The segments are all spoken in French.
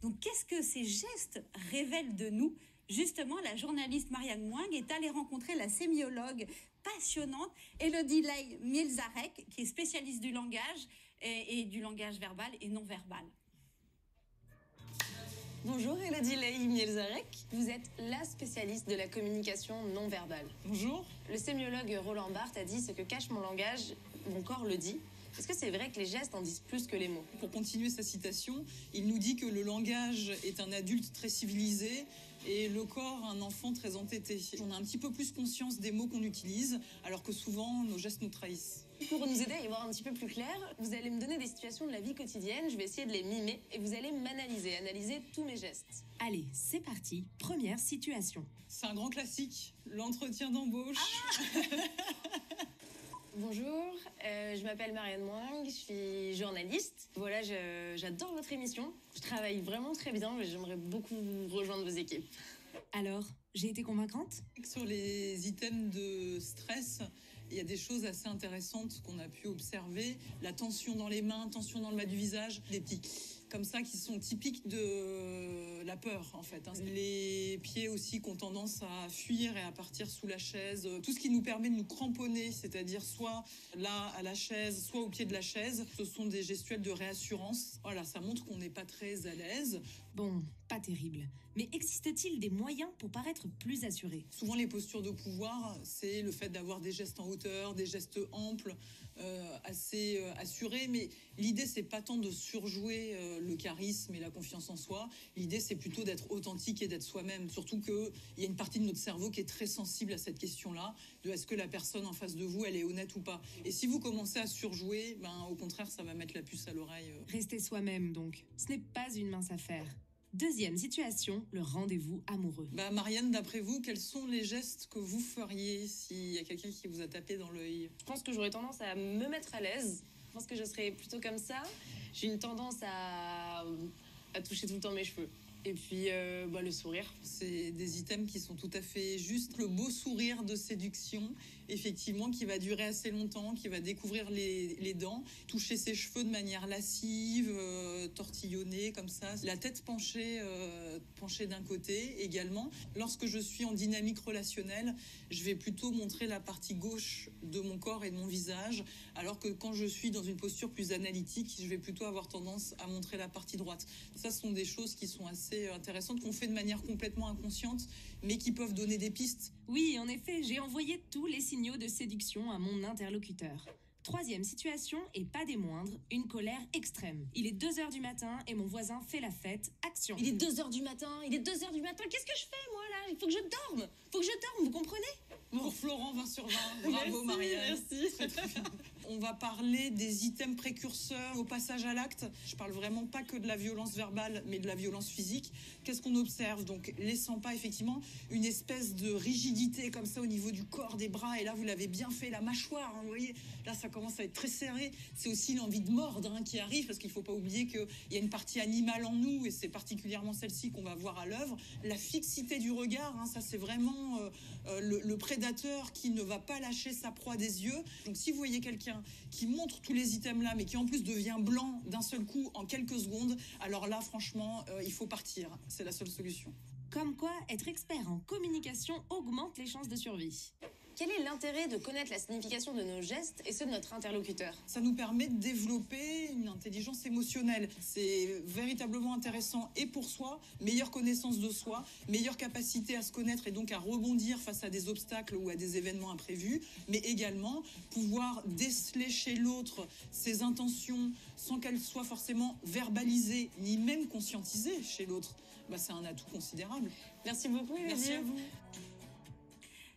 Donc, qu'est-ce que ces gestes révèlent de nous? Justement, la journaliste Marianne Moing est allée rencontrer la sémiologue passionnante Élodie Ley-Mielzarek, qui est spécialiste du langage et du langage verbal et non verbal. Bonjour Élodie Ley-Mielzarek, vous êtes la spécialiste de la communication non verbale. Bonjour. Le sémiologue Roland Barthes a dit « Ce que cache mon langage, mon corps le dit ». Est-ce que c'est vrai que les gestes en disent plus que les mots? Pour continuer sa citation, il nous dit que le langage est un adulte très civilisé et le corps un enfant très entêté. On a un petit peu plus conscience des mots qu'on utilise, alors que souvent nos gestes nous trahissent. Pour nous aider à y voir un petit peu plus clair, vous allez me donner des situations de la vie quotidienne, je vais essayer de les mimer et vous allez m'analyser, analyser tous mes gestes. Allez, c'est parti. Première situation. C'est un grand classique, l'entretien d'embauche. Bonjour, je m'appelle Marianne Moing, je suis journaliste. Voilà, j'adore votre émission. Je travaille vraiment très bien, mais j'aimerais beaucoup rejoindre vos équipes. Alors, j'ai été convaincante? Sur les items de stress, il y a des choses assez intéressantes qu'on a pu observer. La tension dans les mains, tension dans le bas du visage, des petits comme ça qui sont typiques de la peur en fait. Les pieds aussi qui ont tendance à fuir et à partir sous la chaise. Tout ce qui nous permet de nous cramponner, c'est-à-dire soit là à la chaise, soit au pied de la chaise, ce sont des gestuels de réassurance. Voilà, ça montre qu'on n'est pas très à l'aise. Bon, pas terrible. Mais existe-t-il des moyens pour paraître plus assuré? Souvent les postures de pouvoir, c'est le fait d'avoir des gestes en hauteur, des gestes amples, assez assurés. Mais l'idée, c'est pas tant de surjouer le charisme et la confiance en soi. L'idée, c'est plutôt d'être authentique et d'être soi-même. Surtout qu'il y a une partie de notre cerveau qui est très sensible à cette question-là, de est-ce que la personne en face de vous, elle est honnête ou pas. Et si vous commencez à surjouer, au contraire, ça va mettre la puce à l'oreille. Restez soi-même, donc. Ce n'est pas une mince affaire. Deuxième situation, le rendez-vous amoureux. Marianne, d'après vous, quels sont les gestes que vous feriez s'il y a quelqu'un qui vous a tapé dans l'œil? Je pense que j'aurais tendance à me mettre à l'aise. Je pense que je serais plutôt comme ça. J'ai une tendance à toucher tout le temps mes cheveux. Et puis, le sourire. C'est des items qui sont tout à fait justes. Le beau sourire de séduction, effectivement, qui va durer assez longtemps, qui va découvrir les dents, toucher ses cheveux de manière lascive, tortillonnée, comme ça. La tête penchée d'un côté également. Lorsque je suis en dynamique relationnelle, je vais plutôt montrer la partie gauche de mon corps et de mon visage, alors que quand je suis dans une posture plus analytique, je vais plutôt avoir tendance à montrer la partie droite. Ça, ce sont des choses qui sont assez intéressantes, qu'on fait de manière complètement inconsciente, mais qui peuvent donner des pistes. Oui, en effet, j'ai envoyé tous les signaux de séduction à mon interlocuteur. Troisième situation, et pas des moindres, une colère extrême. Il est 2h du matin et mon voisin fait la fête. Action. Il est 2h du matin, qu'est-ce que je fais moi là? Il faut que je dorme, vous comprenez? Pour Florent, 20 sur 20. Bravo Marianne. Merci. Très bien. On va parler des items précurseurs au passage à l'acte. Je parle vraiment pas que de la violence verbale, mais de la violence physique. Qu'est-ce qu'on observe? Donc, laissant pas effectivement une espèce de rigidité comme ça au niveau du corps, des bras. Et là, vous l'avez bien fait, la mâchoire, vous voyez. Là, ça commence à être très serré. C'est aussi l'envie de mordre qui arrive, parce qu'il faut pas oublier qu'il y a une partie animale en nous, et c'est particulièrement celle-ci qu'on va voir à l'œuvre. La fixité du regard, ça c'est vraiment le prédateur qui ne va pas lâcher sa proie des yeux. Donc si vous voyez quelqu'un qui montre tous les items là, mais qui en plus devient blanc d'un seul coup en quelques secondes, alors là franchement, il faut partir. C'est la seule solution. Comme quoi, être expert en communication augmente les chances de survie. Quel est l'intérêt de connaître la signification de nos gestes et ceux de notre interlocuteur? Ça nous permet de développer une intelligence émotionnelle. C'est véritablement intéressant et pour soi, meilleure connaissance de soi, meilleure capacité à se connaître et donc à rebondir face à des obstacles ou à des événements imprévus, mais également pouvoir déceler chez l'autre ses intentions sans qu'elles soient forcément verbalisées ni même conscientisées chez l'autre. C'est un atout considérable. Merci beaucoup, Élodie. Merci à vous.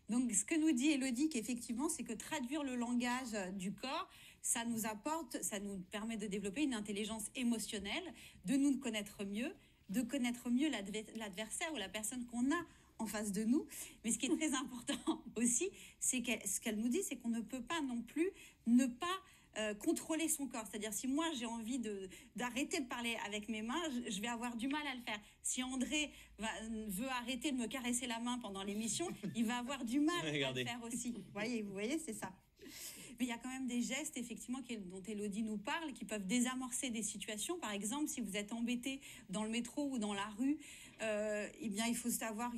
Donc, ce que nous dit Élodie, qu'effectivement, c'est que traduire le langage du corps, ça nous permet de développer une intelligence émotionnelle, de nous connaître mieux, de connaître mieux l'adversaire ou la personne qu'on a en face de nous. Mais ce qui est très important aussi, c'est ce qu'elle nous dit, c'est qu'on ne peut pas non plus ne pas contrôler son corps. C'est-à-dire, si moi j'ai envie d'arrêter de parler avec mes mains, je vais avoir du mal à le faire. Si André veut arrêter de me caresser la main pendant l'émission, il va avoir du mal à le faire aussi. Vous voyez, c'est ça. Mais il y a quand même des gestes, effectivement, dont Élodie nous parle, qui peuvent désamorcer des situations. Par exemple, si vous êtes embêté dans le métro ou dans la rue, eh bien, il faut avoir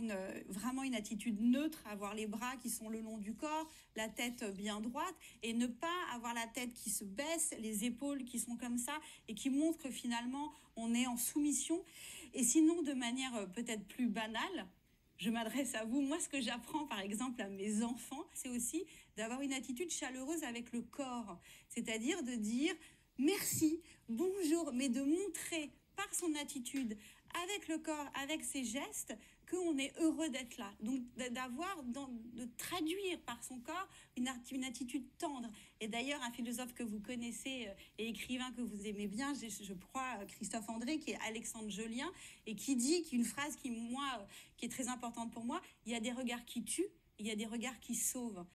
vraiment une attitude neutre, avoir les bras qui sont le long du corps, la tête bien droite, et ne pas avoir la tête qui se baisse, les épaules qui sont comme ça, et qui montrent que finalement, on est en soumission. Et sinon, de manière peut-être plus banale, je m'adresse à vous. Moi, ce que j'apprends, par exemple, à mes enfants, c'est aussi d'avoir une attitude chaleureuse avec le corps. C'est-à-dire de dire merci, bonjour, mais de montrer par son attitude, avec le corps, avec ses gestes, qu'on est heureux d'être là. Donc, de traduire par son corps une attitude tendre. Et d'ailleurs, un philosophe que vous connaissez et écrivain que vous aimez bien, je crois, Christophe André, qui est Alexandre Jolien, et qui dit une phrase qui est très importante pour moi, il y a des regards qui tuent, il y a des regards qui sauvent.